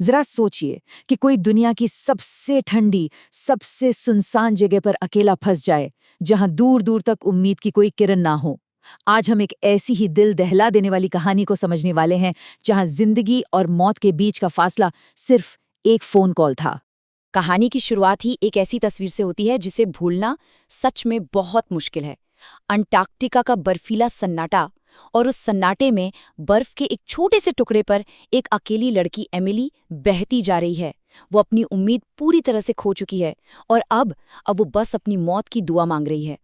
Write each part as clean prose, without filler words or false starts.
जरा सोचिए कि कोई दुनिया की सबसे ठंडी, सबसे सुनसान जगह पर अकेला फंस जाए, जहां दूर दूर तक उम्मीद की कोई किरण ना हो। आज हम एक ऐसी ही दिल दहला देने वाली कहानी को समझने वाले हैं, जहां जिंदगी और मौत के बीच का फासला सिर्फ एक फोन कॉल था। कहानी की शुरुआत ही एक ऐसी तस्वीर से होती है जिसे भूलना सच में बहुत मुश्किल है। अंटार्कटिका का बर्फीला सन्नाटा, और उस सन्नाटे में बर्फ के एक छोटे से टुकड़े पर एक अकेली लड़की एमिली बहती जा रही है। वो अपनी उम्मीद पूरी तरह से खो चुकी है और अब वो बस अपनी मौत की दुआ मांग रही है।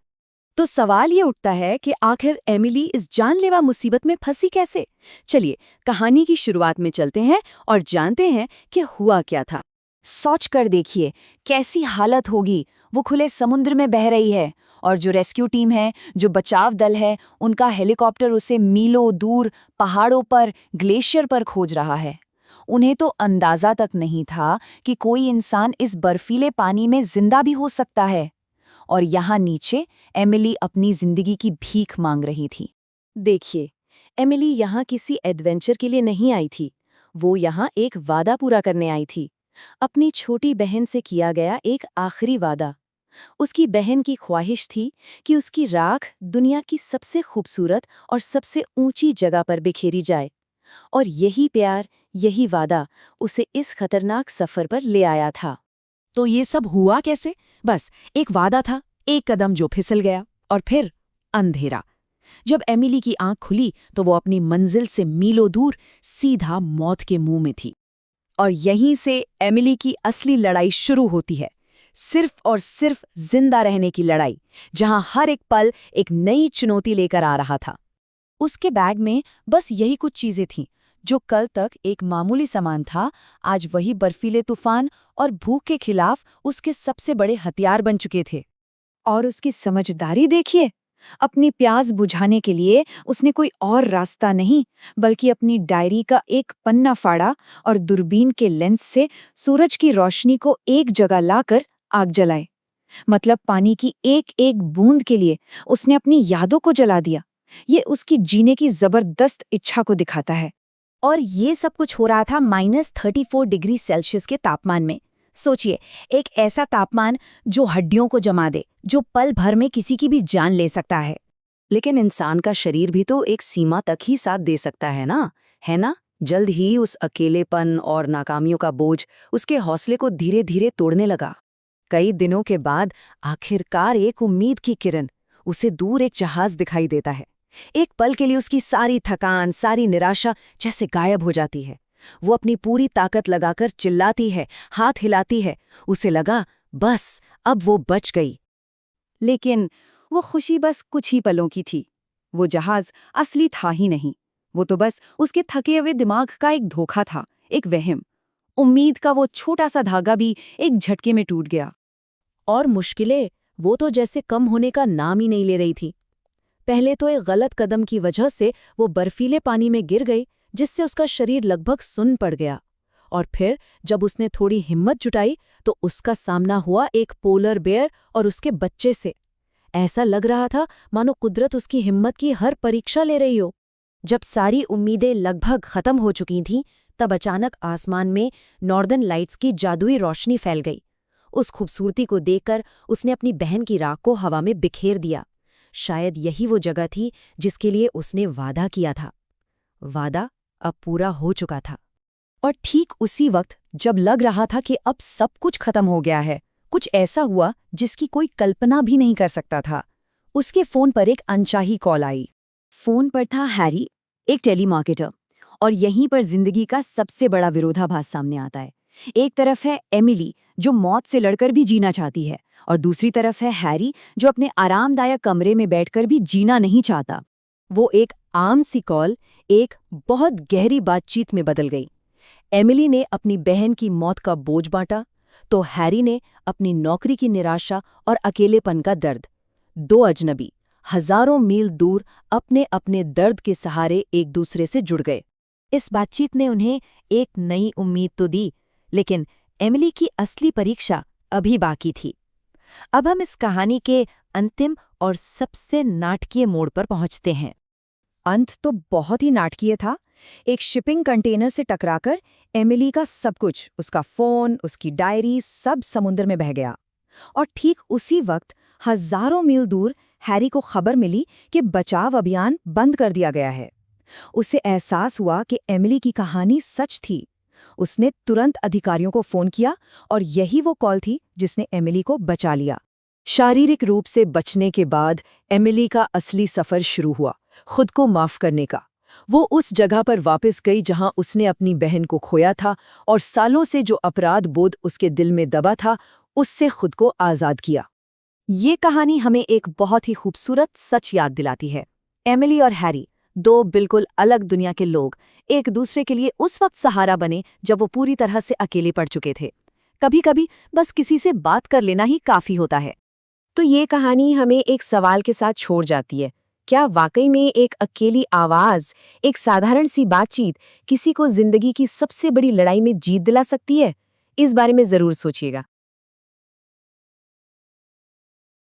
तो सवाल ये उठता है कि आखिर एमिली इस जानलेवा मुसीबत में फंसी कैसे? चलिए कहानी की शुरुआत में चलते हैं और जानते हैं कि हुआ क्या था। सोच कर देखिए कैसी हालत होगी। वो खुले समुद्र में बह रही है और जो रेस्क्यू टीम है, जो बचाव दल है, उनका हेलीकॉप्टर उसे मीलों दूर पहाड़ों पर, ग्लेशियर पर खोज रहा है। उन्हें तो अंदाजा तक नहीं था कि कोई इंसान इस बर्फीले पानी में जिंदा भी हो सकता है। और यहाँ नीचे एमिली अपनी जिंदगी की भीख मांग रही थी। देखिए, एमिली यहाँ किसी एडवेंचर के लिए नहीं आई थी। वो यहाँ एक वादा पूरा करने आई थी, अपनी छोटी बहन से किया गया एक आखिरी वादा। उसकी बहन की ख्वाहिश थी कि उसकी राख दुनिया की सबसे खूबसूरत और सबसे ऊंची जगह पर बिखेरी जाए, और यही प्यार, यही वादा उसे इस खतरनाक सफर पर ले आया था। तो ये सब हुआ कैसे? बस एक वादा था, एक कदम जो फिसल गया, और फिर अंधेरा। जब एमिली की आंख खुली तो वो अपनी मंजिल से मीलों दूर सीधा मौत के मुंह में थी। और यहीं से एमिली की असली लड़ाई शुरू होती है, सिर्फ और सिर्फ जिंदा रहने की लड़ाई, जहां हर एक पल एक नई चुनौती लेकर आ रहा था। उसके बैग में बस यही कुछ चीजें थीं, जो कल तक एक मामूली सामान था, आज वही बर्फीले तूफान और भूख के खिलाफ उसके सबसे बड़े हथियार बन चुके थे। और उसकी समझदारी देखिए, अपनी प्यास बुझाने के लिए उसने कोई और रास्ता नहीं, बल्कि अपनी डायरी का एक पन्ना फाड़ा और दूरबीन के लेंस से सूरज की रोशनी को एक जगह लाकर आग जलाए। मतलब पानी की एक एक बूंद के लिए उसने अपनी यादों को जला दिया। ये उसकी जीने की जबरदस्त इच्छा को दिखाता है। और ये सब कुछ हो रहा था -34 डिग्री सेल्सियस के तापमान में। सोचिए, एक ऐसा तापमान जो हड्डियों को जमा दे, जो पल भर में किसी की भी जान ले सकता है। लेकिन इंसान का शरीर भी तो एक सीमा तक ही साथ दे सकता है ना, है ना? जल्द ही उस अकेलेपन और नाकामियों का बोझ उसके हौसले को धीरे धीरे तोड़ने लगा। कई दिनों के बाद आखिरकार एक उम्मीद की किरण, उसे दूर एक जहाज दिखाई देता है। एक पल के लिए उसकी सारी थकान, सारी निराशा जैसे गायब हो जाती है। वो अपनी पूरी ताकत लगाकर चिल्लाती है, हाथ हिलाती है। उसे लगा बस अब वो बच गई। लेकिन वो खुशी बस कुछ ही पलों की थी। वो जहाज असली था ही नहीं। वो तो बस उसके थके हुए दिमाग का एक धोखा था, एक वहम। उम्मीद का वो छोटा सा धागा भी एक झटके में टूट गया। और मुश्किलें, वो तो जैसे कम होने का नाम ही नहीं ले रही थी। पहले तो एक गलत कदम की वजह से वो बर्फीले पानी में गिर गई, जिससे उसका शरीर लगभग सुन्न पड़ गया। और फिर जब उसने थोड़ी हिम्मत जुटाई तो उसका सामना हुआ एक पोलर बेयर और उसके बच्चे से। ऐसा लग रहा था मानो कुदरत उसकी हिम्मत की हर परीक्षा ले रही हो। जब सारी उम्मीदें लगभग खत्म हो चुकी थीं, तब अचानक आसमान में नॉर्दर्न लाइट्स की जादुई रोशनी फैल गई। उस खूबसूरती को देखकर उसने अपनी बहन की राख को हवा में बिखेर दिया। शायद यही वो जगह थी जिसके लिए उसने वादा किया था। वादा अब पूरा हो चुका था। और ठीक उसी वक्त जब लग रहा था कि अब सब कुछ खत्म हो गया है, कुछ ऐसा हुआ जिसकी कोई कल्पना भी नहीं कर सकता था। उसके फोन पर एक अनचाही कॉल आई। फोन पर था हैरी, एक टेलीमार्केटर। और यहीं पर जिंदगी का सबसे बड़ा विरोधाभास सामने आता है। एक तरफ है एमिली, जो मौत से लड़कर भी जीना चाहती है, और दूसरी तरफ है हैरी, जो अपने आरामदायक कमरे में बैठकर भी जीना नहीं चाहता। वो एक आम सी कॉल एक बहुत गहरी बातचीत में बदल गई। एमिली ने अपनी बहन की मौत का बोझ बांटा, तो हैरी ने अपनी नौकरी की निराशा और अकेलेपन का दर्द। दो अजनबी हजारों मील दूर अपने अपने दर्द के सहारे एक दूसरे से जुड़ गए। इस बातचीत ने उन्हें एक नई उम्मीद तो दी, लेकिन एमिली की असली परीक्षा अभी बाकी थी। अब हम इस कहानी के अंतिम और सबसे नाटकीय मोड़ पर पहुंचते हैं। अंत तो बहुत ही नाटकीय था, एक शिपिंग कंटेनर से टकराकर एमिली का सब कुछ, उसका फोन, उसकी डायरी, सब समुद्र में बह गया। और ठीक उसी वक्त हजारों मील दूर हैरी को खबर मिली कि बचाव अभियान बंद कर दिया गया है। उसे एहसास हुआ कि एमिली की कहानी सच थी। उसने तुरंत अधिकारियों को फोन किया और यही वो कॉल थी जिसने एमिली को बचा लिया। शारीरिक रूप से बचने के बाद एमिली का असली सफर शुरू हुआ, खुद को माफ करने का। वो उस जगह पर वापस गई जहां उसने अपनी बहन को खोया था और सालों से जो अपराध बोध उसके दिल में दबा था, उससे खुद को आज़ाद किया। ये कहानी हमें एक बहुत ही खूबसूरत सच याद दिलाती है। एमिली और हैरी, दो बिल्कुल अलग दुनिया के लोग, एक दूसरे के लिए उस वक्त सहारा बने जब वो पूरी तरह से अकेले पड़ चुके थे। कभी-कभी बस किसी से बात कर लेना ही काफी होता है। तो ये कहानी हमें एक सवाल के साथ छोड़ जाती है। क्या वाकई में एक अकेली आवाज़, एक साधारण सी बातचीत किसी को जिंदगी की सबसे बड़ी लड़ाई में जीत दिला सकती है? इस बारे में ज़रूर सोचिएगा।